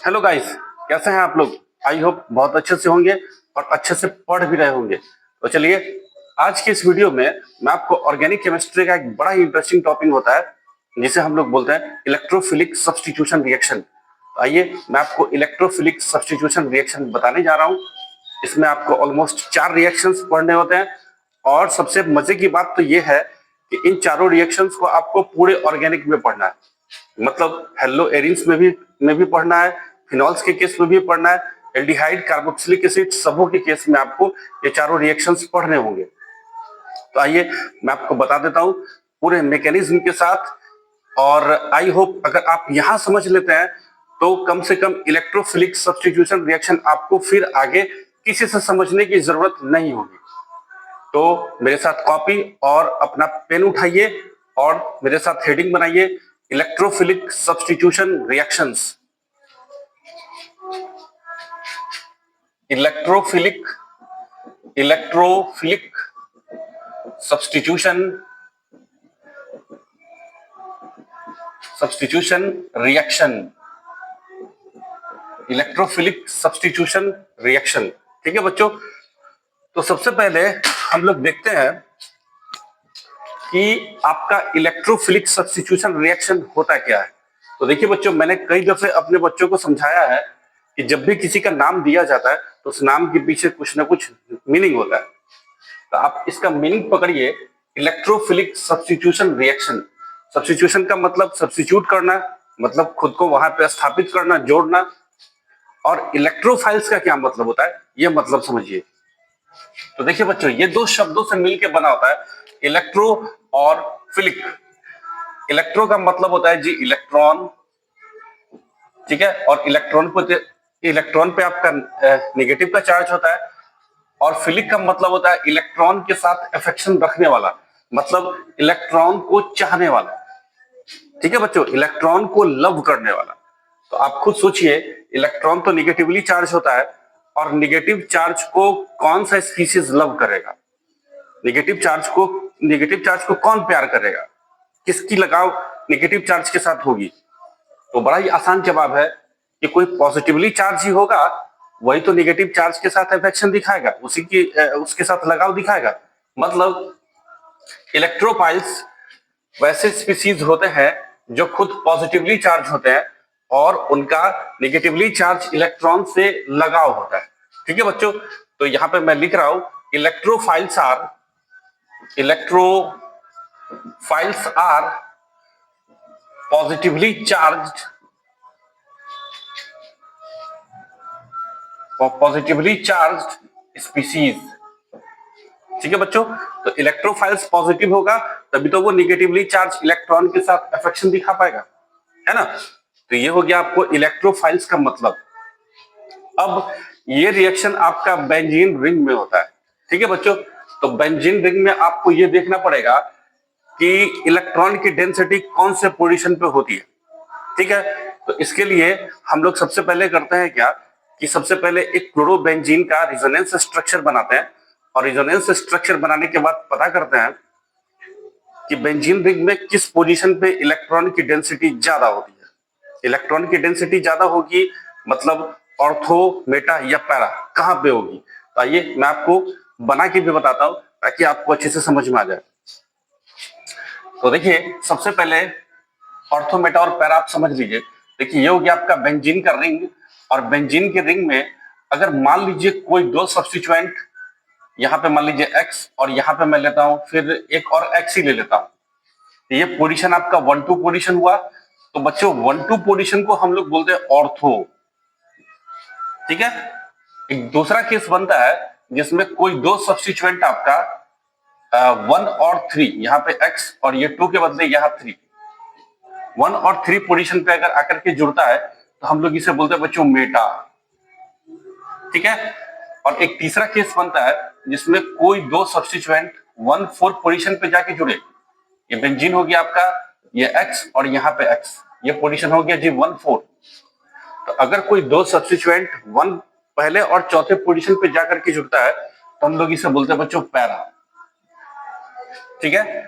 Hello guys, कैसे हैं आप लोग। आई होप बहुत अच्छे से होंगे और अच्छे से पढ़ भी रहे होंगे। तो चलिए, आज के इस वीडियो में मैं आपको ऑर्गेनिक केमिस्ट्री का एक बड़ा ही इंटरेस्टिंग टॉपिक होता है जिसे हम लोग बोलते हैं इलेक्ट्रोफिलिक सब्स्टिट्यूशन रिएक्शन। आइए मैं आपको इलेक्ट्रोफिलिक सब्स्टिट्यूशन रिएक्शन बताने जा रहा हूँ। इसमें आपको ऑलमोस्ट 4 रिएक्शंस पढ़ने होते हैं और सबसे मजे की बात तो ये है कि इन चारों रिएक्शंस को आपको पूरे ऑर्गेनिक में पढ़ना है। मतलब हेलो एरिन्स में भी पढ़ना है, फिनॉल्स के केस में भी पढ़ना है, एल्डिहाइड कार्बोक्सिलिक एसिड सबों के केस में आपको ये चारों रिएक्शंस पढ़ने होंगे। तो आइए मैं आपको बता देता हूँ पूरे मैकेनिज्म के साथ। और आई होप अगर आप यहां समझ लेते हैं तो कम से कम इलेक्ट्रोफिलिक सब्स्टिट्यूशन रिएक्शन आपको फिर आगे किसी से समझने की जरूरत नहीं होगी। तो मेरे साथ कॉपी और अपना पेन उठाइए और मेरे साथ हेडिंग बनाइए, electrophilic substitution reactions. Electrophilic substitution reaction, electrophilic substitution reaction. ठीक है बच्चों, तो सबसे पहले हम लोग देखते हैं कि आपका इलेक्ट्रोफिलिक सब्स्टिट्यूशन रिएक्शन होता क्या है। तो देखिए बच्चों, मैंने कई दफे अपने बच्चों को समझाया है कि जब भी किसी का नाम दिया जाता है तो उस नाम के पीछे कुछ ना कुछ मीनिंग होता है। तो आप इसका मीनिंग पकड़िए, इलेक्ट्रोफिलिक सब्स्टिट्यूशन रिएक्शन। सब्स्टिट्यूशन का मतलब सब्स्टिट्यूट करना, मतलब खुद को वहां पे स्थापित करना, जोड़ना। और इलेक्ट्रोफाइल्स का क्या मतलब होता है ये मतलब समझिए। तो देखिए बच्चों, ये दो शब्दों से मिलकर बना होता है इलेक्ट्रो और फिलिक। इलेक्ट्रो का मतलब होता है जी इलेक्ट्रॉन, ठीक है, और इलेक्ट्रॉन पे आपका नेगेटिव का चार्ज होता है। और फिलिक का मतलब होता है इलेक्ट्रॉन के साथ अफेक्शन रखने वाला, मतलब इलेक्ट्रॉन को चाहने वाला। ठीक है बच्चों, इलेक्ट्रॉन को लव करने वाला। तो आप खुद सोचिए, इलेक्ट्रॉन तो निगेटिवली चार्ज होता है और निगेटिव चार्ज को कौन सा स्पीशीज लव करेगा? निगेटिव चार्ज को कौन प्यार करेगा? किसकी लगाव निगेटिव चार्ज के साथ होगी? तो बड़ा ही आसान जवाब है कि कोई पॉजिटिवली चार्ज ही होगा, वही तो निगेटिव चार्ज के साथ अफेक्शन दिखाएगा, उसके साथ लगाव दिखाएगा। मतलब इलेक्ट्रोफाइल्स वैसे स्पीशीज होते हैं जो खुद पॉजिटिवली चार्ज होते हैं और उनका निगेटिवली चार्ज इलेक्ट्रॉन से लगाव होता है। ठीक है बच्चों, तो यहां पे मैं लिख रहा हूं electrophiles are positively charged species. ठीक है बच्चों, तो इलेक्ट्रोफाइल्स पॉजिटिव होगा तभी तो वो निगेटिवली चार्ज इलेक्ट्रॉन के साथ अफेक्शन दिखा पाएगा, है ना। तो ये हो गया आपको इलेक्ट्रोफाइल्स का मतलब। अब ये रिएक्शन आपका बेंजीन रिंग में होता है। ठीक है बच्चों, तो बेंजीन रिंग में आपको ये देखना पड़ेगा कि इलेक्ट्रॉन की डेंसिटी कौन से पोजीशन पे होती है। ठीक है, तो इसके लिए हम लोग सबसे पहले करते हैं क्या कि सबसे पहले एक क्लोरोबेंजीन का रेजोनेंस स्ट्रक्चर बनाते हैं और रेजोनेंस स्ट्रक्चर बनाने के बाद पता करते हैं कि बेंजीन रिंग में किस पोजीशन पे इलेक्ट्रॉन की डेंसिटी ज्यादा होती है। इलेक्ट्रॉन की डेंसिटी ज्यादा होगी मतलब ऑर्थो, मेटा या पैरा कहां पे होगी। तो आइए मैं आपको बना के भी बताता हूं ताकि आपको अच्छे से समझ में आ जाए। तो देखिए, सबसे पहले ऑर्थो, मेटा और पैरा आप समझ लीजिए। देखिए, ये हो गया आपका बेंजीन का रिंग और बेंजीन के रिंग में अगर मान लीजिए कोई दो सब्स्टिट्यूएंट, यहाँ पे मान लीजिए X और यहाँ पे मैं लेता हूं फिर एक और X ही ले लेता हूं, तो ये पोजीशन आपका 1-2 पोजीशन हुआ। तो बच्चों 1-2 पोजीशन को हम लोग बोलते हैं ऑर्थो। ठीक है, एक दूसरा केस बनता है जिसमें कोई दो सब्स्टिट्यूएंट आपका 1 और 3, यहाँ पे X और ये 2 के बदले यहाँ 3, 1 और 3 पोजीशन पे अगर आकर के जुड़ता है तो हम लोग इसे बोलते हैं बच्चों मेटा। ठीक है, और एक तीसरा केस बनता है जिसमें कोई दो सब्स्टिट्यूएंट 1-4 पोजीशन पे जाके जुड़े। ये बेंजीन हो गया आपका, ये X और यहाँ पे X, ये पोजीशन हो गया जी 1-4। तो अगर कोई दो सब्स्टिट्यूएंट 1 पहले और चौथे पोजीशन पे जाकर के जुड़ता है तो हम लोग इसे बोलते हैं बच्चों पैरा। ठीक है,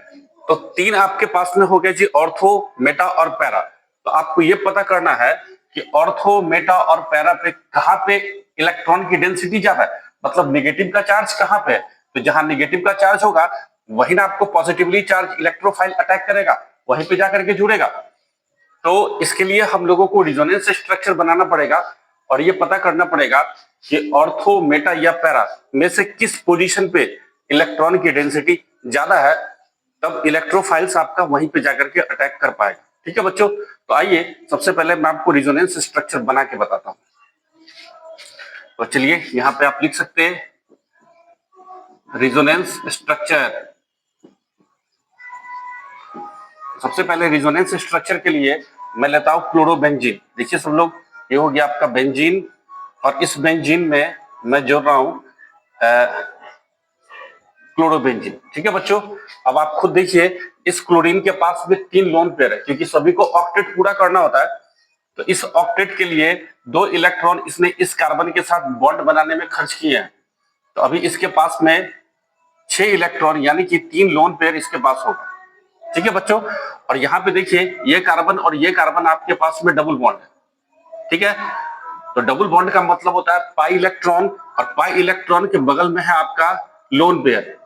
तो 3 आपके पास में हो गया जी ऑर्थो, मेटा और पैरा। तो आपको ये पता करना है कि ऑर्थो, मेटा और पैरा पे कहां पे इलेक्ट्रॉन की डेंसिटी ज्यादा है, मतलब निगेटिव का चार्ज कहां पे है। तो जहां निगेटिव का चार्ज होगा वही ना आपको पॉजिटिवली चार्ज इलेक्ट्रोफाइल अटैक करेगा, वहीं पे जाकर के जुड़ेगा। तो इसके लिए हम लोगों को रिजोनेंस स्ट्रक्चर बनाना पड़ेगा और ये पता करना पड़ेगा कि ऑर्थो, मेटा या पैरा में से किस पोजीशन पे इलेक्ट्रॉन की डेंसिटी ज्यादा है, तब इलेक्ट्रोफाइल्स आपका वहीं पे जाकर के अटैक कर पाएगा। ठीक है बच्चों, तो आइए सबसे पहले मैं आपको रिजोनेंस स्ट्रक्चर बना के बताता हूं। तो चलिए यहां पे आप लिख सकते हैं रिजोनेंस स्ट्रक्चर। सबसे पहले रिजोनेंस स्ट्रक्चर के लिए मैं लेता हूं क्लोरोबेंजीन। देखिए सब लोग, ये हो गया आपका बेंजीन और इस बेंजीन में मैं जोड़ रहा हूं क्लोरोबेंजीन। ठीक है बच्चों, अब आप खुद देखिए इस क्लोरीन के पास में 3 लोन पेयर है, क्योंकि सभी को ऑक्टेट पूरा करना होता है। तो इस ऑक्टेट के लिए 2 इलेक्ट्रॉन इसने इस कार्बन के साथ बॉन्ड बनाने में खर्च किए हैं। तो अभी इसके पास में 6 इलेक्ट्रॉन यानी कि 3 लोन पेयर इसके पास होगा। ठीक है बच्चों, और यहाँ पे देखिए ये कार्बन और ये कार्बन आपके पास में डबल बॉन्ड है। ठीक है, तो डबल बॉन्ड का मतलब होता है पाई इलेक्ट्रॉन, और पाई इलेक्ट्रॉन के बगल में है आपका लोन पेयर।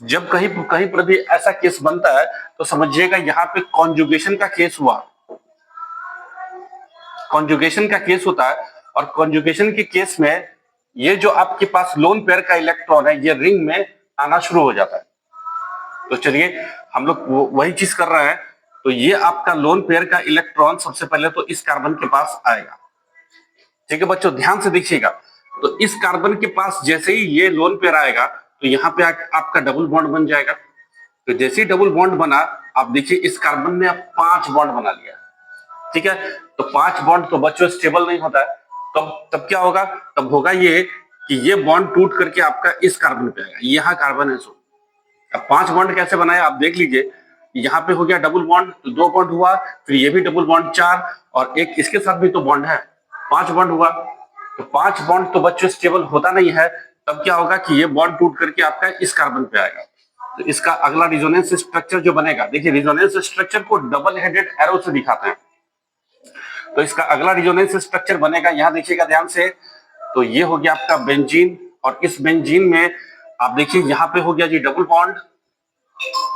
जब कहीं कहीं पर भी ऐसा केस बनता है तो समझिएगा यहाँ पे कॉन्जुगेशन का केस हुआ, कॉन्जुगेशन का केस होता है। और कॉन्जुगेशन के केस में ये जो आपके पास लोन पेयर का इलेक्ट्रॉन है ये रिंग में आना शुरू हो जाता है। तो चलिए हम लोग वही चीज कर रहे हैं। तो ये आपका लोन पेयर का इलेक्ट्रॉन सबसे पहले तो इस कार्बन के पास आएगा। ठीक है बच्चों, ध्यान से देखिएगा। तो इस कार्बन के पास जैसे ही ये लोन पेयर आएगा तो यहाँ पे आपका डबल बॉन्ड बन जाएगा। तो जैसे ही डबल बॉन्ड बना, आप देखिए इस कार्बन ने अब 5 बॉन्ड बना लिया। ठीक है, तो 5 बॉन्ड तो बच्चों स्टेबल नहीं होता है। तब क्या होगा, तब होगा ये कि ये बॉन्ड टूट करके आपका इस कार्बन पे आएगा। यहाँ कार्बन है सो, अब 5 बॉन्ड कैसे बनाए आप देख लीजिए। यहाँ पे हो गया डबल बॉन्ड, 2 बॉन्ड हुआ, फिर ये भी डबल बॉन्ड 4, और एक इसके साथ भी तो बॉन्ड है, 5 बॉन्ड हुआ। तो 5 बॉन्ड तो बच्चों स्टेबल होता नहीं है। तब क्या होगा कि ये बॉन्ड टूट करके आपका इस कार्बन पे आएगा। तो इसका अगला रिजोनेंस स्ट्रक्चर जो बनेगा, देखिए रिजोनेंस स्ट्रक्चर को डबल हेडेड एरो से दिखाते हैं। तो इसका अगला रिजोनेंस स्ट्रक्चर बनेगा, यहां देखिएगा ध्यान से। तो ये हो गया आपका बेंजीन, और इस बेंजीन में आप देखिए यहाँ पे हो गया जी डबल बॉन्ड।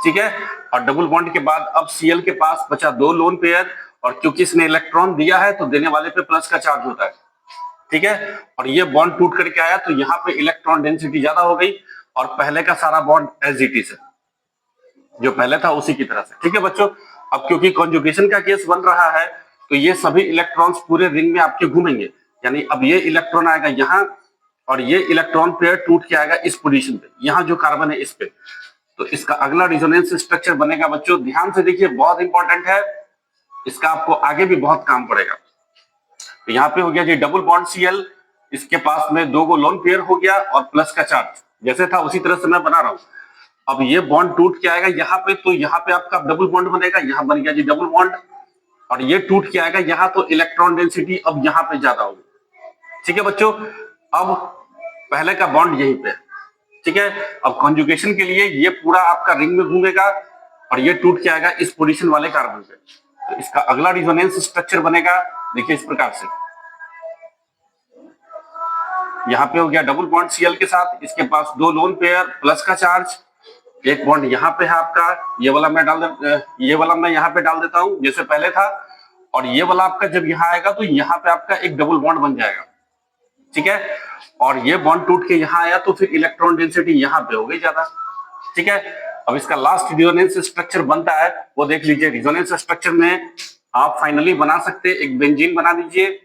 ठीक है, और डबल बॉन्ड के बाद अब Cl के पास बचा 2 लोन पेयर, और क्योंकि इसने इलेक्ट्रॉन दिया है तो देने वाले पे प्लस का चार्ज होता है। ठीक है, और ये बॉन्ड टूट करके आया तो यहाँ पे इलेक्ट्रॉन डेंसिटी ज्यादा हो गई, और पहले का सारा बॉन्ड एज इट इज है, जो पहले था उसी की तरह से। ठीक है बच्चों, अब क्योंकि कॉन्जुगेशन का केस बन रहा है तो ये सभी इलेक्ट्रॉन्स पूरे रिंग में आपके घूमेंगे। यानी अब ये इलेक्ट्रॉन आएगा यहाँ, और ये इलेक्ट्रॉन पेयर टूट के आएगा इस पोजीशन पे, यहाँ जो कार्बन है इस पे। तो इसका अगला रिजोनेंस स्ट्रक्चर बनेगा बच्चों, ध्यान से देखिए, बहुत इंपॉर्टेंट है, इसका आपको आगे भी बहुत काम पड़ेगा। तो यहाँ पे हो गया जी डबल बॉन्ड Cl, इसके पास में 2 लोन पेयर हो गया और प्लस का चार्ज जैसे था उसी तरह से मैं बना रहा हूं। अब ये बॉन्ड टूट के आएगा यहाँ पे, तो यहाँ पे आपका डबल बॉन्ड बनेगा, यहाँ बन गया जी डबल बॉन्ड, और ये टूट के आएगा यहाँ, तो इलेक्ट्रॉन डेंसिटी अब यहाँ पे ज्यादा होगी। ठीक है बच्चों, अब पहले का बॉन्ड यहीं पे। ठीक है, अब कॉन्जुगेशन के लिए ये पूरा आपका रिंग में घूमेगा और ये टूट के आएगा इस पोजीशन वाले कार्बन पे। तो इसका अगला रिजोनेंस स्ट्रक्चर बनेगा, देखिए इस प्रकार से। यहाँ पे हो गया डबल बॉन्ड Cl के साथ, इसके पास 2 लोन पेयर प्लस का चार्ज, एक बॉन्ड यहाँ पे है आपका, ये वाला मैं यहाँ पे डाल देता हूं जैसे पहले था, और ये वाला आपका जब यहाँ आएगा तो यहाँ पे आपका एक डबल बॉन्ड बन जाएगा। ठीक है, और ये बॉन्ड टूट के यहाँ आया तो फिर इलेक्ट्रॉन डेंसिटी यहाँ पे हो गई ज्यादा। ठीक है, अब इसका लास्ट रिजोनेंस स्ट्रक्चर बनता है वो देख लीजिए। रिजोनेंस स्ट्रक्चर में आप फाइनली बना सकते हैं, एक बेंजीन बना दीजिए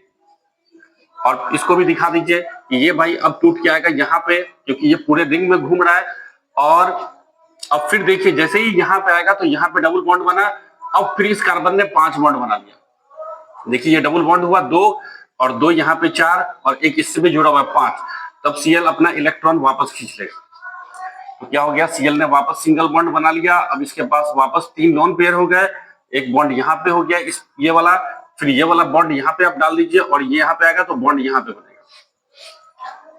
और इसको भी दिखा दीजिए कि ये भाई अब टूट के आएगा यहाँ पे, क्योंकि ये पूरे रिंग में घूम रहा है। और अब फिर देखिए जैसे ही यहाँ पे आएगा तो यहाँ पे डबल बॉन्ड बना, अब फिर इस कार्बन ने 5 बॉन्ड बना लिया। देखिए ये डबल बॉन्ड हुआ 2 और 2 यहाँ पे 4 और एक इससे भी जुड़ा हुआ 5, तब Cl अपना इलेक्ट्रॉन वापस खींच लेगा। तो क्या हो गया, Cl ने वापस सिंगल बॉन्ड बना लिया। अब इसके पास वापस 3 लोन पेयर हो गए, एक बॉन्ड यहाँ पे हो गया इस ये वाला, फिर ये वाला बॉन्ड यहाँ पे आप डाल दीजिए और ये यहाँ पे आएगा तो बॉन्ड यहाँ पे बनेगा।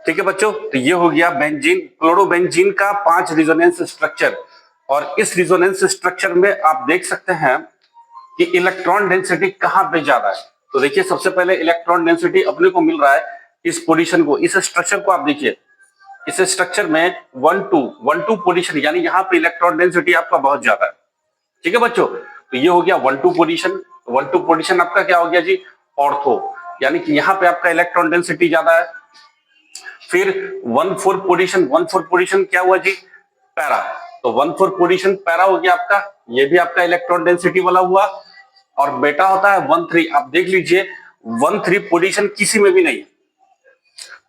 ठीक है बच्चों, तो ये हो गया बेंजीन, क्लोरोबेंजीन का 5 रिजोनेंस स्ट्रक्चर। और इस रिजोनेंस स्ट्रक्चर में आप देख सकते हैं कि इलेक्ट्रॉन डेंसिटी कहां पे ज्यादा है। तो देखिए सबसे पहले इलेक्ट्रॉन डेंसिटी अपने को मिल रहा है इस पोजीशन को, इस स्ट्रक्चर को आप देखिए, इस स्ट्रक्चर में 1 2 पोजीशन, यानी यहाँ पे इलेक्ट्रॉन डेंसिटी आपका बहुत ज्यादा है। ठीक है बच्चों, तो ये हो गया 1 2 पोजीशन। 1 2 पोजीशन आपका क्या हो गया जी, ऑर्थो, यानी कि यहाँ पे आपका इलेक्ट्रॉन डेंसिटी ज्यादा है। फिर 1 4 पोजीशन, 1 4 पोजीशन क्या हुआ जी, पैरा। तो 1 4 पोजीशन पैरा हो गया आपका, ये भी आपका इलेक्ट्रॉन डेंसिटी वाला हुआ। और बेटा होता है 1 3, आप देख लीजिए 1 3 पोजीशन किसी में भी नहीं है।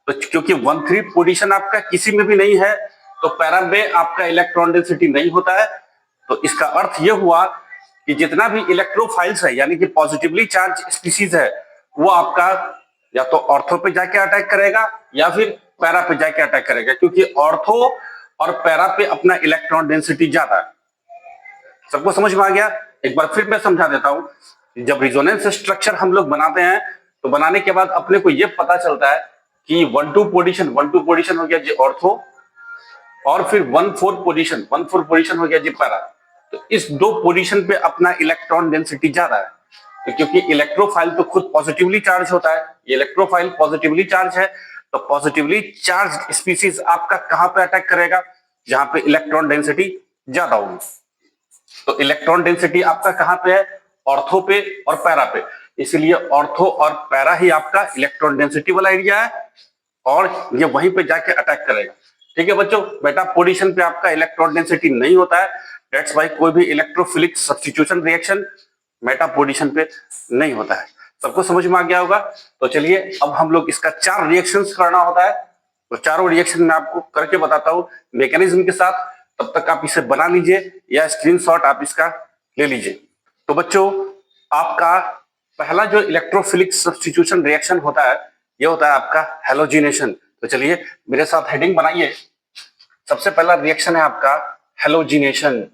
तो क्योंकि 1 3 पोजीशन आपका किसी में भी नहीं है, तो पैरा में आपका इलेक्ट्रॉन डेंसिटी नहीं होता है। तो इसका अर्थ यह हुआ कि जितना भी इलेक्ट्रोफाइल्स है, यानी कि पॉजिटिवली चार्ज स्पीसीज है, वो आपका या तो ऑर्थो पे जाके अटैक करेगा या फिर पैरा पे जाके अटैक करेगा, क्योंकि ऑर्थो और पैरा पे अपना इलेक्ट्रॉन डेंसिटी ज्यादा है। सबको समझ में आ गया? एक बार फिर मैं समझा देता हूं। जब रिजोनेंस स्ट्रक्चर हम लोग बनाते हैं, तो बनाने के बाद अपने को यह पता चलता है कि 1 2 पोजीशन हो गया जी ऑर्थो, और फिर 1 4 पोजीशन हो गया जी पैरा। तो इस 2 पोजीशन पे अपना इलेक्ट्रॉन डेंसिटी ज्यादा है। तो क्योंकि इलेक्ट्रोफाइल तो खुद पॉजिटिवली चार्ज होता है, ये इलेक्ट्रोफाइल पॉजिटिवली चार्ज है, तो पॉजिटिवली चार्ज स्पीसीज आपका कहां पे अटैक करेगा, जहां पे इलेक्ट्रॉन डेंसिटी ज्यादा होगी। तो इलेक्ट्रॉन डेंसिटी आपका कहां पे है, ऑर्थो पे और पैरा पे, इसलिए ऑर्थो और पैरा ही आपका इलेक्ट्रॉन डेंसिटी वाला एरिया है, और ये वहीं पे जाके अटैक करेगा। ठीक है बच्चों, बेटा पोजीशन पे आपका इलेक्ट्रॉन डेंसिटी नहीं होता है, दैट्स वाई कोई भी electrophilic substitution reaction Meta position पे नहीं होता है। सबको समझ में आ गया होगा? तो चलिए अब हम लोग इसका 4 रिएक्शंस करना होता है, तो चारों रिएक्शन मैं आपको करके बताता हूं मैकेनिज्म के साथ। तब तक आप इसे बना लीजिए या स्क्रीनशॉट आप इसका ले लीजिए। तो बच्चों, आपका पहला जो इलेक्ट्रोफिलिक सब्स्टिट्यूशन रिएक्शन होता है, ये होता है आपका हैलोजिनेशन। तो चलिए मेरे साथ हेडिंग बनाइए। सबसे पहला रिएक्शन है आपका हैलोजिनेशन।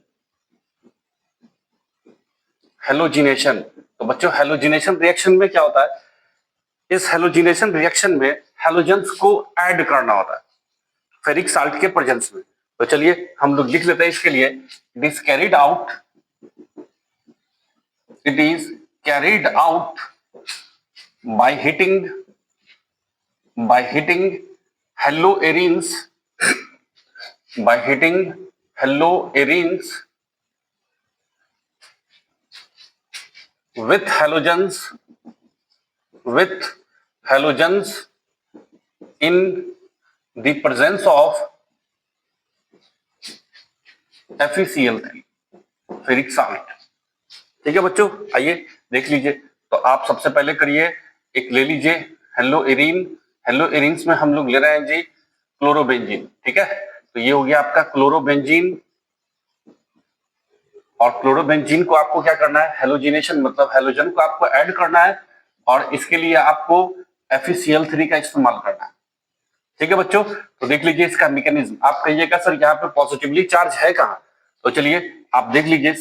हैलोजिनेशन, तो बच्चों हैलोजिनेशन रिएक्शन में क्या होता है, इस हैलोजिनेशन रिएक्शन में हैलोजेंस को ऐड करना होता है फेरिक साल्ट के प्रेजेंस में। तो चलिए हम लोग लिख लेते हैं इसके लिए, it is carried out by heating haloarenes with halogens in the presence of FeCl3 ferric salt. ठीक है बच्चों, आइए देख लीजिए। तो आप सबसे पहले करिए, एक ले लीजिए हेलोएरीन्स में हम लोग ले रहे हैं जी क्लोरोबेंजीन। ठीक है, तो ये हो गया आपका क्लोरोबेंजीन, और क्लोरोबेंजीन को आपको क्या करना है, हेलोजिनेशन मतलब हेलोजन को आपको ऐड करना है, और इसके लिए आपको FeCl3 का इस्तेमाल करना है। ठीक है बच्चों, तो देख लीजिए इसका मैकेनिज्म। आप कहिएगा सर यहाँ पे पॉजिटिवली चार्ज है कहां, तो चलिए आप देख लीजिए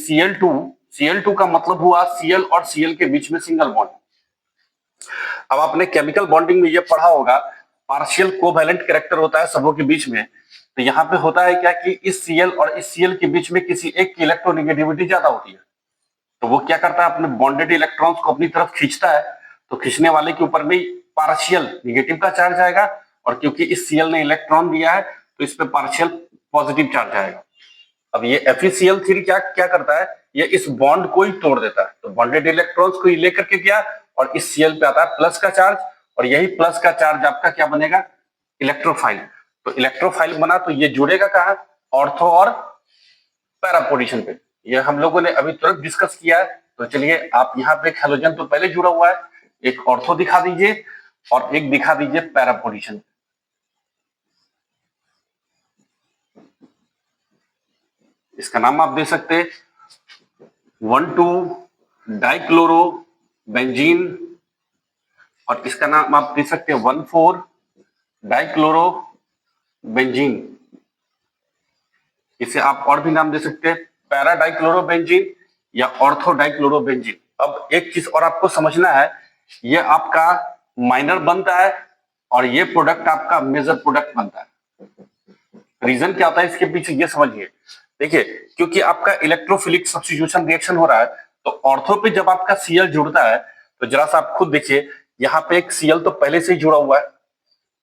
Cl2 का मतलब हुआ Cl और Cl के बीच में सिंगल बॉन्ड। अब आपने केमिकल बॉन्डिंग में ये पढ़ा होगा, पार्शियल कोवैलेंट कैरेक्टर होता है सबों के बीच में। तो यहाँ पे होता है क्या कि इस Cl और इस Cl के बीच में किसी एक की इलेक्ट्रोनेगेटिविटी ज्यादा होती है, तो वो क्या करता है, अपने बॉन्डेड इलेक्ट्रॉन्स को अपनी तरफ खींचता है। तो खींचने वाले के ऊपर भी पार्शियल निगेटिव का चार्ज आएगा, और क्योंकि इस Cl ने इलेक्ट्रॉन दिया है, तो इस पे पार्शियल पॉजिटिव चार्ज आएगा। अब ये FeCl3 क्या करता है, ये इस बॉन्ड को ही तोड़ देता है। तो बॉन्डेड इलेक्ट्रॉन्स को लेकर के गया, और इस Cl पे आता है प्लस का चार्ज, और यही प्लस का चार्ज आपका क्या बनेगा, इलेक्ट्रोफाइल। तो इलेक्ट्रोफाइल बना तो ये जुड़ेगा कहां, ऑर्थो और पैरा पोजीशन पे। ये हम लोगों ने अभी तुरंत डिस्कस किया है। तो चलिए आप यहाँ पे एक हैलोजन तो पहले जुड़ा हुआ है, एक ऑर्थो दिखा दीजिए और एक दिखा दीजिए पैरा पोजीशन। इसका नाम आप दे सकते हैं 1 2 डाइक्लोरोबेंजीन, और इसका नाम आप दे सकते हैं 1 4 डाइक्लोरोबेंजीन। इसे आप और भी नाम दे सकते हैं, पैरा डाइक्लोरोबेंजीन या ऑर्थो डाइक्लोरोबेंजीन। अब एक चीज और आपको समझना है, ये आपका माइनर बनता है और ये प्रोडक्ट आपका मेजर प्रोडक्ट बनता है। रीजन क्या होता है इसके पीछे, ये समझिए। देखिए, क्योंकि आपका इलेक्ट्रोफिलिक सब्स्टिट्यूशन रिएक्शन हो रहा है, तो ऑर्थो पे जब आपका Cl जुड़ता है, तो जरा सा आप खुद देखिए, यहाँ पे एक Cl तो पहले से ही जुड़ा हुआ है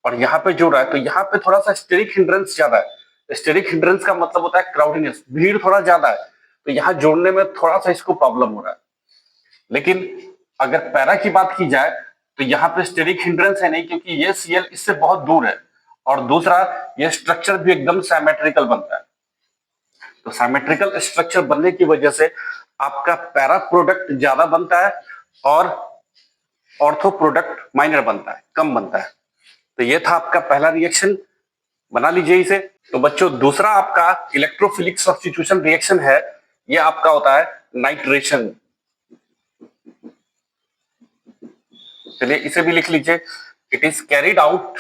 और यहाँ पे जुड़ रहा है, तो यहाँ पे थोड़ा सा स्टेरिक हिंड्रेंस ज्यादा है। स्टेरिक हिंड्रेंस का मतलब होता है क्राउडिनेस, भीड़ थोड़ा ज्यादा है, तो यहाँ जोड़ने में थोड़ा सा इसको प्रॉब्लम हो रहा है। लेकिन अगर पैरा की बात की जाए तो यहाँ पे स्टेरिक हिंड्रेंस है नहीं, क्योंकि ये Cl इससे बहुत दूर है और दूसरा ये स्ट्रक्चर भी एकदम सिमेट्रिकल बनता है। तो सिमेट्रिकल स्ट्रक्चर बनने की वजह से आपका पैरा प्रोडक्ट ज्यादा बनता है और ऑर्थो प्रोडक्ट माइनर बनता है, कम बनता है। तो ये था आपका पहला रिएक्शन, बना लीजिए इसे। तो बच्चों दूसरा आपका इलेक्ट्रोफिलिक सब्स्टिट्यूशन रिएक्शन है, ये आपका होता है नाइट्रेशन। चलिए इसे भी लिख लीजिए। It is carried out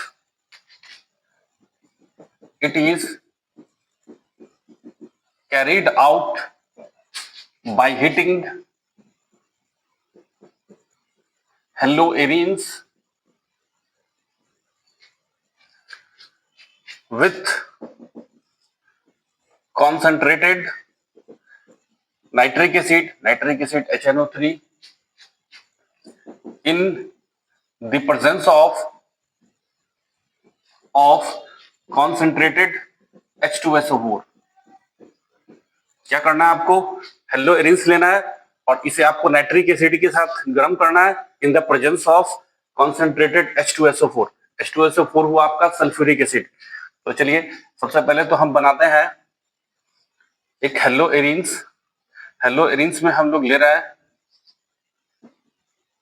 by heating haloarenes with concentrated nitric acid HNO3 in the presence of concentrated H2SO4। क्या करना है आपको, हेलोएरिन्स लेना है और इसे आपको नाइट्रिक एसिड के साथ गर्म करना है in the presence of concentrated H2SO4। H2SO4 हुआ आपका सल्फ्यूरिक एसिड। तो चलिए सबसे पहले तो हम बनाते हैं एक हेलोएरिन्स। हेलोएरिन्स में हम लोग ले रहे हैं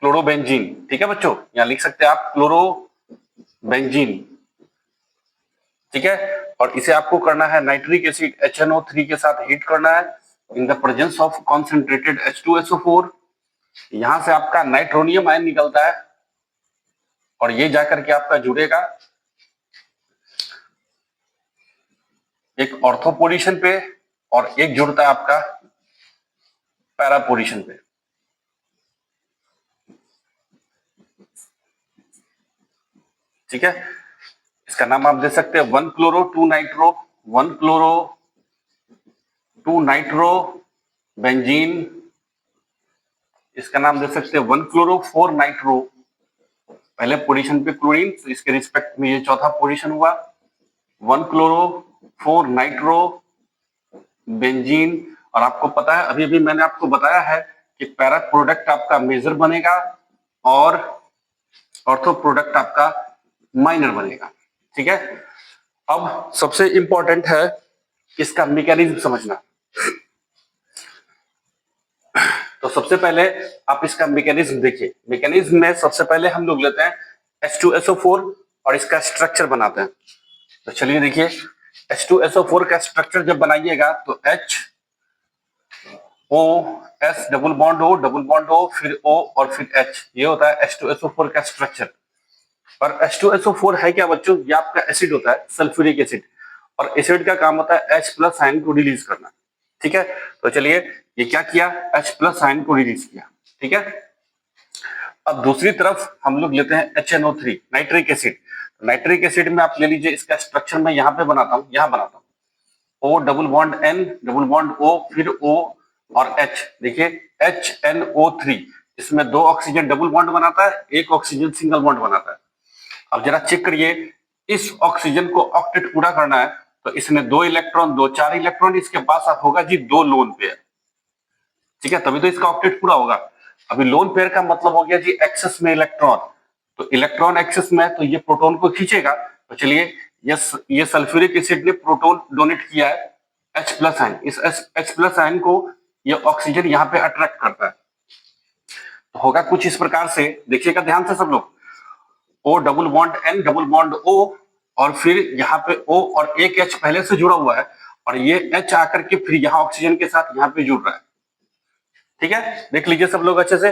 क्लोरोबेंजीन। ठीक है बच्चों, यहां लिख सकते हैं आप क्लोरोबेंजीन। ठीक है, और इसे आपको करना है नाइट्रिक एसिड HNO3 के साथ हीट करना है in the presence of concentrated H2SO4। यहां से आपका नाइट्रोनियम आयन निकलता है और ये जाकर के आपका जुड़ेगा एक ऑर्थो पोजीशन पे और एक जुड़ता है आपका पैरा पोजीशन पे। ठीक है, इसका नाम आप दे सकते हैं 1 chloro 2 nitro, 1 chloro 2 nitro benzene. इसका नाम दे सकते हैं 1 क्लोरो 4 नाइट्रो। पहले पोजीशन पे क्लोरीन, तो इसके रिस्पेक्ट में ये चौथा पोजीशन हुआ 1 क्लोरो 4 नाइट्रो बेंजीन। और आपको पता है, अभी अभी मैंने आपको बताया है कि पैरा प्रोडक्ट आपका मेजर बनेगा और ऑर्थो प्रोडक्ट आपका माइनर बनेगा। ठीक है, अब सबसे इंपॉर्टेंट है इसका मैकेनिज्म समझना। तो सबसे पहले आप इसका मैकेनिज्म देखिए। मैकेनिज्म में सबसे पहले हम लोग लेते हैं H2SO4 और इसका स्ट्रक्चर बनाते हैं। तो चलिए देखिए, H2SO4 का स्ट्रक्चर जब बनाइएगा तो HOS डबल बॉन्ड O फिर O और फिर H, ये होता है H2SO4 का स्ट्रक्चर। और H2SO4 है क्या बच्चों, ये आपका एसिड होता है, सल्फ्यूरिक एसिड। और एसिड का काम होता है H+ आयन को रिलीज करना। ठीक है, तो चलिए ये क्या किया, H+ आयन को रिलीज किया। ठीक है, अब दूसरी तरफ हम लोग लेते हैं HNO3 nitric acid. Nitric acid में आप ले लीजिए, इसका स्ट्रक्चर मैं यहाँ पे बनाता हूँ, यहाँ बनाता हूँ O double bond N double bond O फिर O और H। देखिए HNO3, इसमें 2 ऑक्सीजन डबल बॉन्ड बनाता है, 1 ऑक्सीजन सिंगल बॉन्ड बनाता है। अब जरा चेक करिए, इस ऑक्सीजन को ऑक्टेट पूरा करना है तो इसमें 2 इलेक्ट्रॉन 2 4 इलेक्ट्रॉन, इसके पास अब होगा जी 2 लोन पेयर। ठीक है, तभी तो इसका ऑक्टेट पूरा होगा। अभी लोन पेयर का मतलब हो गया जी एक्सेस में इलेक्ट्रॉन, तो इलेक्ट्रॉन एक्सेस में तो ये प्रोटॉन को खींचेगा। तो चलिए ये सल्फ्यूरिक एसिड ने प्रोटॉन डोनेट किया है H+ आयन, इस H+ आयन को ये ऑक्सीजन यहाँ पे अट्रैक्ट करता है। तो होगा कुछ इस प्रकार से, देखिएगा ध्यान से सब लोग, O double bond N double bond O और फिर यहाँ पे O और एक H पहले से जुड़ा हुआ है और ये H आकर के फिर यहाँ ऑक्सीजन के साथ यहाँ पे जुड़ रहा है। ठीक है, देख लीजिए सब लोग अच्छे से।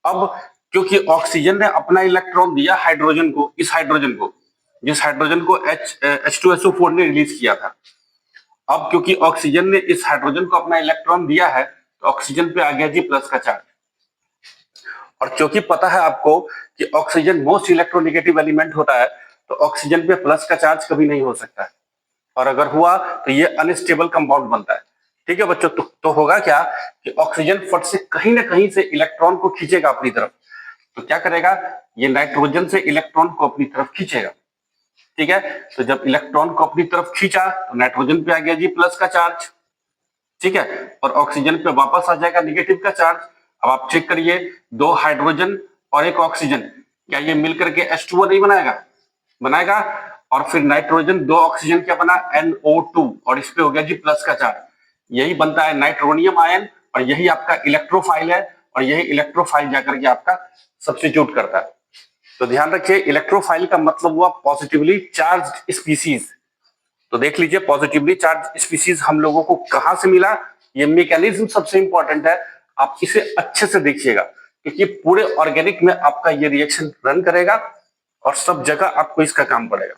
अब क्योंकि ऑक्सीजन ने अपना इलेक्ट्रॉन दिया हाइड्रोजन को, इस हाइड्रोजन को, जिस हाइड्रोजन को H2SO4 ने रिलीज किया था। अब क्योंकि ऑक्सीजन ने इस हाइड्रोजन को अपना इलेक्ट्रॉन दिया है तो ऑक्सीजन पे आ गया जी प्लस का चार्ज। और क्योंकि पता है आपको कि ऑक्सीजन मोस्ट इलेक्ट्रोनेगेटिव एलिमेंट होता है, तो ऑक्सीजन पे प्लस का चार्ज कभी नहीं हो सकता है, और अगर हुआ तो ये अनस्टेबल कंपाउंड बनता है। ठीक है बच्चों, तो होगा क्या कि ऑक्सीजन फट से कहीं ना कहीं से इलेक्ट्रॉन को खींचेगा अपनी तरफ। तो क्या करेगा, ये नाइट्रोजन से इलेक्ट्रॉन को अपनी तरफ खींचेगा। ठीक है, तो जब इलेक्ट्रॉन को अपनी तरफ खींचा तो नाइट्रोजन पे आ गया जी प्लस का चार्ज। ठीक है, और ऑक्सीजन पे वापस आ जाएगा निगेटिव का चार्ज। अब आप चेक करिए, दो हाइड्रोजन और एक ऑक्सीजन, क्या ये मिलकर के H2O नहीं बनाएगा? बनाएगा। और फिर नाइट्रोजन दो ऑक्सीजन क्या बना, NO2, और इस पे हो गया जी प्लस का चार्ज। यही बनता है नाइट्रोनियम आयन, और यही आपका इलेक्ट्रोफाइल है, और यही इलेक्ट्रोफाइल जाकर के आपका सब्स्टिट्यूट करता है। तो ध्यान रखिए, इलेक्ट्रोफाइल का मतलब हुआ पॉजिटिवली चार्ज स्पीसीज। तो देख लीजिए, पॉजिटिवली चार्ज स्पीसीज हम लोगों को कहां से मिला, ये मैकेनिज्म सबसे इंपॉर्टेंट है। आप इसे अच्छे से देखिएगा, क्योंकि पूरे ऑर्गेनिक में आपका ये रिएक्शन रन करेगा और सब जगह आपको इसका काम पड़ेगा।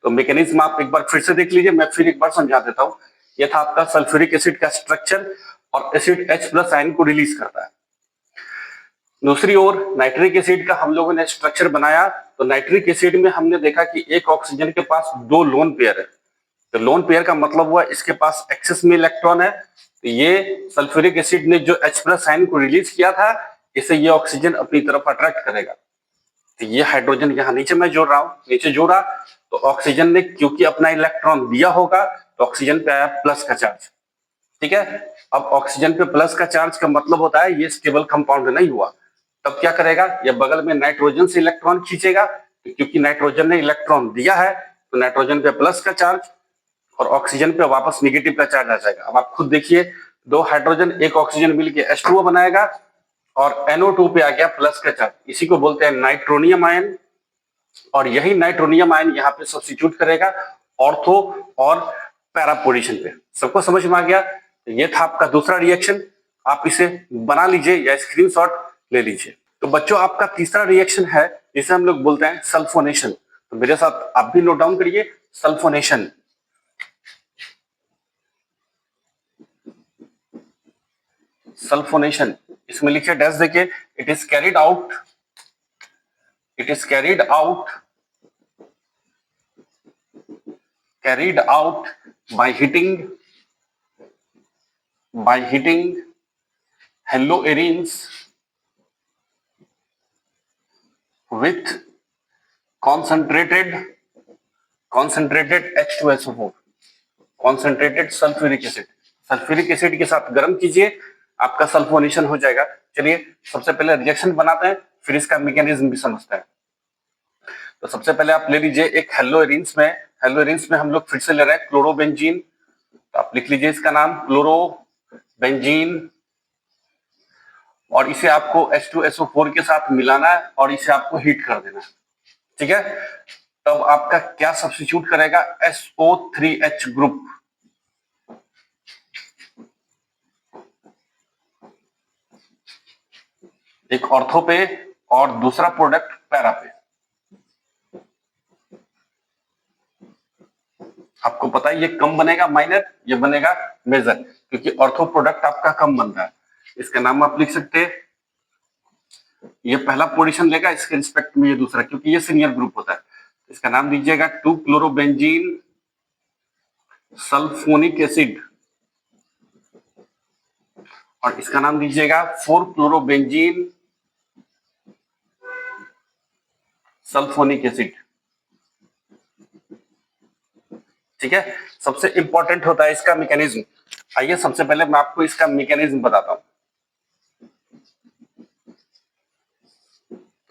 तो मैकेनिज्म आप एक बार फिर से देख लीजिए, मैं फिर एक बार समझा देता हूं। यह था आपका सल्फ्यूरिक एसिड का स्ट्रक्चर, और एसिड H+ आयन को रिलीज करता है। दूसरी ओर नाइट्रिक एसिड का हम लोगों ने स्ट्रक्चर बनाया, तो नाइट्रिक एसिड में हमने देखा कि एक ऑक्सीजन के पास दो लोन पेयर है। तो लोन पेयर का मतलब हुआ इसके पास एक्सेस में इलेक्ट्रॉन है। तो ये सल्फ्यूरिक एसिड ने जो H+ आयन को रिलीज किया था, इसे ये ऑक्सीजन अपनी तरफ अट्रैक्ट करेगा। तो ये हाइड्रोजन यहाँ नीचे मैं जोड़ रहा हूँ, नीचे जोड़ा, तो ऑक्सीजन ने क्योंकि अपना इलेक्ट्रॉन दिया होगा, तो ऑक्सीजन पे आया प्लस का चार्ज। ठीक है, अब ऑक्सीजन पे प्लस का चार्ज का मतलब होता है ये स्टेबल कंपाउंड नहीं हुआ। तब क्या करेगा, ये बगल में नाइट्रोजन से इलेक्ट्रॉन खींचेगा, क्योंकि नाइट्रोजन ने इलेक्ट्रॉन दिया है, तो नाइट्रोजन पे प्लस का चार्ज और ऑक्सीजन पे वापस निगेटिव का चार्ज आ जाएगा। अब आप खुद देखिए, दो हाइड्रोजन एक ऑक्सीजन मिलकर H2O बनाएगा, और NO2 पे आ गया प्लस का चार्ज। इसी को बोलते हैं नाइट्रोनियम आयन, और यही नाइट्रोनियम आयन यहाँ पे सब्स्टिट्यूट करेगा ऑर्थो और पैरा पोजीशन पे। सबको समझ में आ गया? ये था आपका दूसरा रिएक्शन, आप इसे बना लीजिए या स्क्रीनशॉट ले लीजिए। तो बच्चों, आपका तीसरा रिएक्शन है जिसे हम लोग बोलते हैं सल्फोनेशन। तो मेरे साथ आप भी नोट डाउन करिए, सल्फोनेशन। सल्फोनेशन, इसमें लिखिए डैश देखिए, it is carried out by heating haloarenes with concentrated H2SO4, concentrated sulfuric acid। Sulphuric acid के साथ गर्म कीजिए, आपका सल्फोनेशन हो जाएगा। चलिए सबसे पहले रिएक्शन बनाते हैं, फिर इसका मैकेनिज्म भी समझते हैं। तो सबसे पहले आप ले लीजिए एक हेलोएरिन्स में हम लोग फिर से ले रहे हैं क्लोरोबेंजीन। तो आप लिख लीजिए इसका नाम क्लोरोबेंजीन, और इसे आपको H2SO4 के साथ मिलाना है और इसे आपको हीट कर देना है। ठीक है, तब आपका क्या सब्स्टिट्यूट करेगा, SO3H ग्रुप। एक ऑर्थो पे और दूसरा प्रोडक्ट पैरा पे। आपको पता है ये कम बनेगा माइनर, ये बनेगा मेजर, क्योंकि ऑर्थो प्रोडक्ट आपका कम बन रहा है। इसका नाम आप लिख सकते हैं, ये पहला पोजीशन लेगा, इसके रिस्पेक्ट में ये दूसरा, क्योंकि ये सीनियर ग्रुप होता है। इसका नाम दीजिएगा 2-क्लोरोबेंजीन सल्फोनिक एसिड, और इसका नाम दीजिएगा 4-क्लोरोबेंजीन सल्फोनिक एसिड। ठीक है, सबसे इंपॉर्टेंट होता है इसका मैकेनिज्म। आइए सबसे पहले मैं आपको इसका मैकेनिज्म बताता हूं।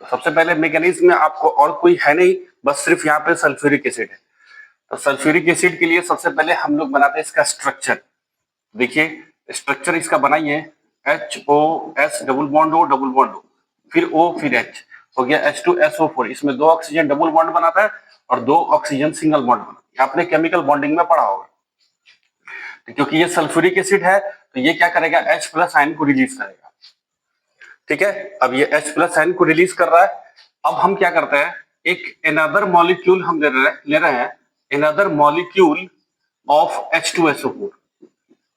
तो सबसे पहले मैकेनिज्म में आपको और कोई है नहीं, बस सिर्फ यहाँ पे सल्फ्यूरिक एसिड है। तो सल्फ्यूरिक एसिड के लिए सबसे पहले हम लोग बनाते हैं इसका स्ट्रक्चर। देखिए स्ट्रक्चर इसका बनाइए, HOS डबल बॉन्ड O, फिर O फिर H, हो गया H2SO4। इसमें दो ऑक्सीजन डबल बॉन्ड बनाता है और दो ऑक्सीजन सिंगल बॉन्ड बनाता है। आपने केमिकल बॉन्डिंग में पढ़ा होगा। तो क्योंकि ये सल्फ्यूरिक एसिड है, तो ये क्या करेगा, H+ आयन को रिलीज करेगा। ठीक है, अब ये H+ आयन को रिलीज कर रहा है। अब हम क्या करते हैं, एक अनदर मॉलिक्यूल हम ले रहे हैं, अनदर मॉलिक्यूल ऑफ H2SO4।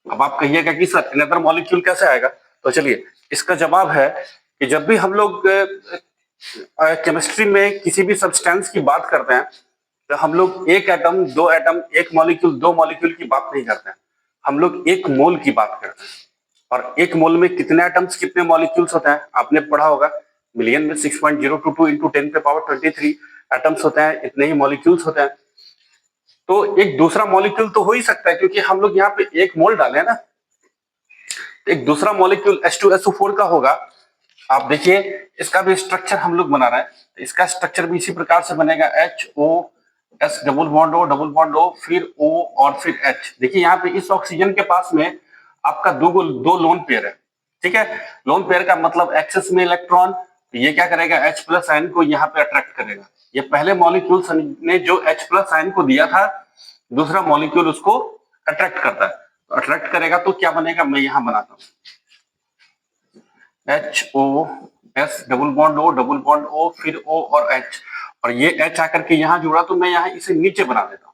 अब आप कहिएगा कि सर अनदर मॉलिक्यूल कैसे आएगा, तो चलिए इसका जवाब है कि जब भी हम लोग केमिस्ट्री में किसी भी सब्सटेंस की बात करते हैं, तो हम लोग एक एटम, दो एटम, एक मॉलिक्यूल, दो मॉलिक्यूल की बात नहीं करते हैं, हम लोग एक मोल की बात करते हैं। और एक मोल में कितने एटम्स, कितने मॉलिक्यूल्स होते हैं, आपने पढ़ा होगा, मिलियन में 6.022 इंटू 10 पे पावर 23 एटम्स होते हैं, इतने ही मॉलिक्यूल्स होते हैं। तो एक दूसरा मॉलिक्यूल तो हो ही सकता है, क्योंकि हम लोग यहाँ पे 1 मोल डाले हैं ना, एक दूसरा मॉलिक्यूल H2SO4 का होगा। आप देखिए इसका भी स्ट्रक्चर हम लोग बना रहे हैं, तो इसका स्ट्रक्चर भी इसी प्रकार से बनेगा, HOS डबल बॉन्ड O फिर O और फिर H। देखिए यहाँ पे इस ऑक्सीजन के पास में आपका दो लोन पेयर है, ठीक है। लोन पेयर का मतलब एक्सेस में इलेक्ट्रॉन, ये क्या करेगा, H प्लस आयन को यहाँ पे अट्रैक्ट करेगा। ये पहले मॉलिक्यूल ने जो H प्लस आयन को दिया था, दूसरा मॉलिक्यूल उसको अट्रैक्ट करता है, तो अट्रैक्ट करेगा तो क्या बनेगा, मैं यहां बनाता हूं, HOS डबल बॉन्ड O फिर O और H, और ये H आकर के यहां जुड़ा तो मैं यहां इसे नीचे बना देता हूं,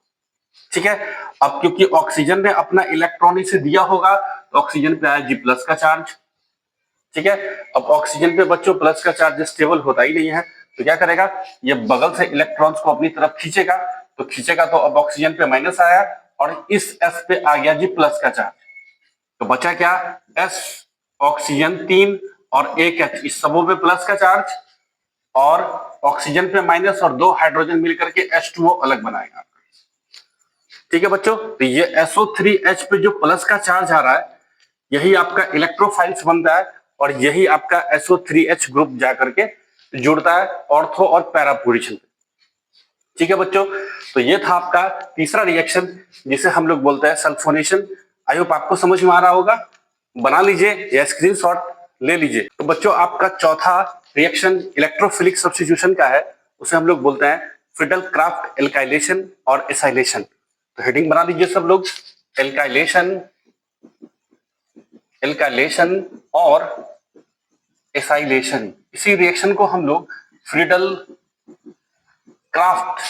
ठीक है। अब क्योंकि ऑक्सीजन ने अपना इलेक्ट्रॉन इसे दिया होगा, तो ऑक्सीजन पे आया G+ का चार्ज, ठीक है। अब ऑक्सीजन पे बच्चों प्लस का चार्ज स्टेबल होता ही नहीं है, तो क्या करेगा, ये बगल से इलेक्ट्रॉन्स को अपनी तरफ खींचेगा, तो अब ऑक्सीजन पे माइनस आया और इस S पे आ गया G+ का चार्ज, तो बचा क्या, S ऑक्सीजन 3 और 1 H, इस सबों पे प्लस का चार्ज, और ऑक्सीजन पे माइनस और 2 हाइड्रोजन मिलकर के H2O अलग बनाएगा, ठीक है बच्चों। तो ये SO3H पे जो प्लस का चार्ज आ रहा है, यही आपका इलेक्ट्रोफाइल्स बनता है, और यही आपका SO3H ग्रुप जाकर के जुड़ता है ऑर्थो और पैरा पोजीशन पे, ठीक है बच्चों। तो ये था आपका तीसरा रिएक्शन, जिसे हम लोग बोलते हैं सल्फोनेशन। आई होप आपको समझ में आ रहा होगा, बना लीजिए या स्क्रीनशॉट ले लीजिए। तो बच्चों आपका चौथा रिएक्शन इलेक्ट्रोफिलिक सब्स्टिट्यूशन का है, उसे हम लोग बोलते हैं फिडल क्राफ्ट एल्काइलेशन और एसाइलेशन। तो हेडिंग बना लीजिए सब लोग, एल्काइलेशन और एसाइलेशन। इसी रिएक्शन को हम लोग फ्रीडल क्राफ्ट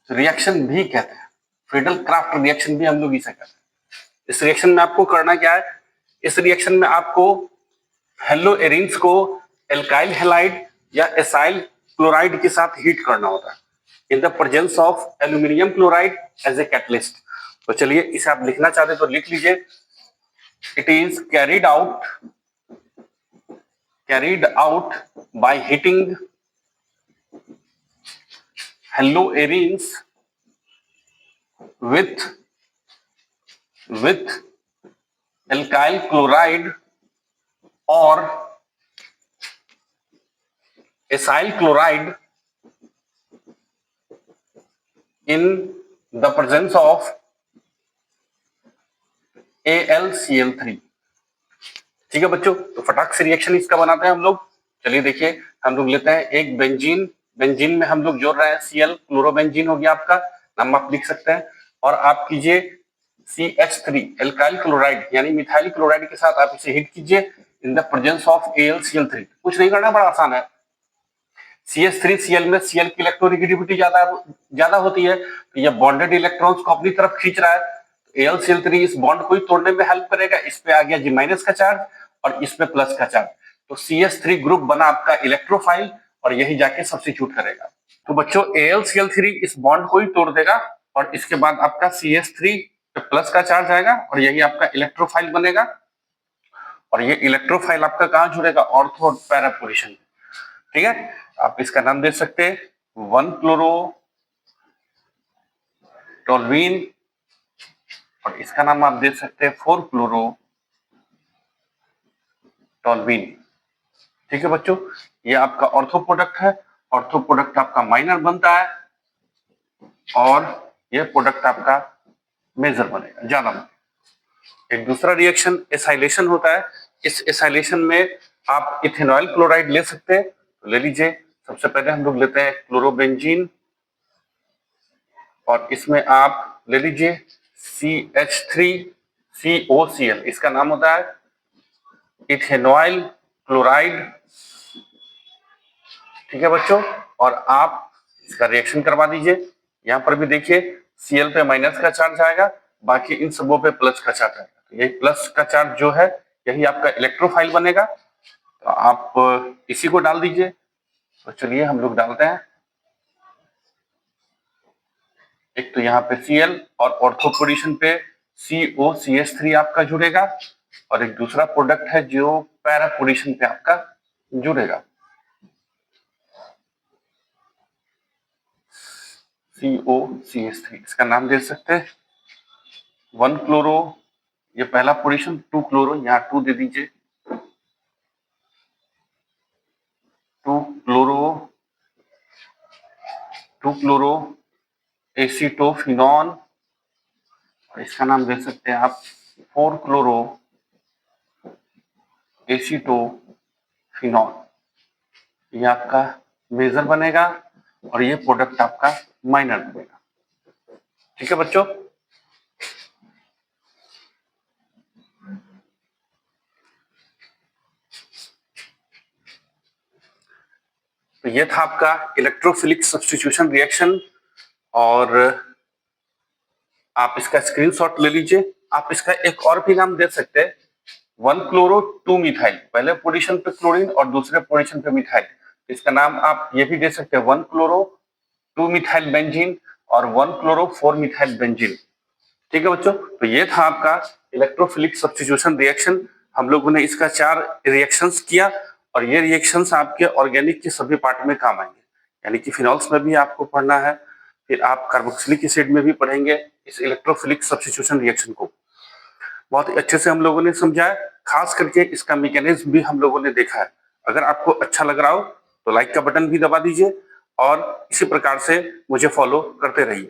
रिएक्शन भी कहते हैं, फ्रीडल क्राफ्ट रिएक्शन भी हम लोग इसे कहते हैं। इस रिएक्शन में आपको करना क्या है, इस रिएक्शन में आपको हेलो एरिन्स को एल्काइल हैलाइड या एसाइल क्लोराइड के साथ हीट करना होता है in the presence of aluminium chloride as a catalyst. तो चलिए इसे आप लिखना चाहते तो लिख लीजिए, it is carried out by heating haloarenes with alkyl chloride or acyl chloride in the presence of AlCl3। ठीक है बच्चों, तो फटाक से रिएक्शन इसका बनाते हैं हम लोग। चलिए देखिए, हम लोग लेते हैं एक बेंजीन, बेंजीन में हम लोग जोड़ रहे हैं Cl, क्लोरोबेंजीन हो गया आपका, नाम आप लिख सकते हैं, और आप कीजिए CH3 एल्काइल क्लोराइड यानी मिथाइल क्लोराइड के साथ आप इसे हिट कीजिए इन द प्रेजेंस ऑफ AlCl3। कुछ नहीं करना, बड़ा आसान है। CH3Cl में Cl की इलेक्ट्रोनेगेटिविटी ज्यादा होती है, तो ये बॉन्डेड इलेक्ट्रॉन्स को अपनी तरफ खींच रहा है, AlCl3 इस बॉन्ड को ही तोड़ने में हेल्प करेगा। इस पे आ गया G- का चार्ज और इस पे प्लस का चार्ज, तो CH3 ग्रुप बना आपका इलेक्ट्रोफाइल और यही जाके सब्स्टिट्यूट करेगा। तो बच्चों AlCl3 इस बॉन्ड को ही तोड़ देगा और इसके बाद आपका CH3 पे प्लस का चार्ज आएगा और यही आपका इलेक्ट्रोफाइल बनेगा, और ये इलेक्ट्रोफाइल आपका कहां जुड़ेगा, ऑर्थो और पैरा पोजीशन, ठीक है। आप इसका नाम दे सकते हैं 1-क्लोरो टोल्यूइन, और इसका नाम आप दे सकते हैं 4-क्लोरो टोल्यूइन, ठीक है बच्चों। ये आपका ऑर्थो प्रोडक्ट है, ऑर्थो प्रोडक्ट आपका माइनर बनता है और ये प्रोडक्ट आपका मेजर बनेगा, ज्यादा बनेगा। एक दूसरा रिएक्शन एसाइलेशन होता है। इस एसाइलेशन में आप इथेनॉल क्लोराइड ले सकते हैं, तो ले लीजिए। सबसे पहले हम लोग लेते हैं क्लोरोबेंजीन और इसमें आप ले लीजिए CH3COCl, इसका नाम होता है इथेनॉल क्लोराइड, ठीक है बच्चों। और आप इसका रिएक्शन करवा दीजिए। यहां पर भी देखिए Cl पे माइनस का चार्ज आएगा, बाकी इन सबों पे प्लस का चार्ज आएगा, तो यही प्लस का चार्ज जो है यही आपका इलेक्ट्रोफाइल बनेगा। तो आप इसी को डाल दीजिए। तो चलिए हम लोग डालते हैं। एक तो यहाँ पे Cl और ऑर्थो पोजीशन पे COCH3 आपका जुड़ेगा, और एक दूसरा प्रोडक्ट है जो पैरा पोजीशन पे आपका जुड़ेगा। COCH3, इसका नाम दे सकते हैं 1 क्लोरो, ये पहला पोजीशन, 2 क्लोरो, यहाँ 2 दे दीजिए, 2 क्लोरो एसीटोफिनॉन, इसका नाम दे सकते हैं आप 4 क्लोरो एसीटोफिनॉल। ये आपका मेजर बनेगा और ये प्रोडक्ट आपका माइनर बनेगा। ठीक है बच्चों, तो ये था आपका इलेक्ट्रोफिलिक सब्स्टिट्यूशन रिएक्शन, और आप इसका स्क्रीनशॉट ले लीजिए। आप इसका एक और भी नाम दे सकते हैं 1 क्लोरो 2 मिथाइल, पहले पोजीशन पे क्लोरीन और दूसरे पोजीशन पे मिथाइल, इसका नाम आप ये भी दे सकते हैं 1 क्लोरो 2 मिथाइल बेंजीन और 1 क्लोरो 4 मिथाइल बेंजीन। ठीक है बच्चों, तो ये था आपका इलेक्ट्रोफिलिक सब्स्टिट्यूशन रिएक्शन। हम लोगों ने इसका 4 रिएक्शंस किया, और ये रिएक्शंस आपके ऑर्गेनिक के सभी पार्ट में काम आएंगे, यानी कि फिनॉल्स में भी आपको पढ़ना है, फिर आप कार्बोक्सिलिक एसिड में भी पढ़ेंगे इस इलेक्ट्रोफिलिक सब्स्टिट्यूशन रिएक्शन को। बहुत ही अच्छे से हम लोगों ने समझाया, खास करके इसका मैकेनिज्म भी हम लोगों ने देखा है। अगर आपको अच्छा लग रहा हो तो लाइक का बटन भी दबा दीजिए, और इसी प्रकार से मुझे फॉलो करते रहिए।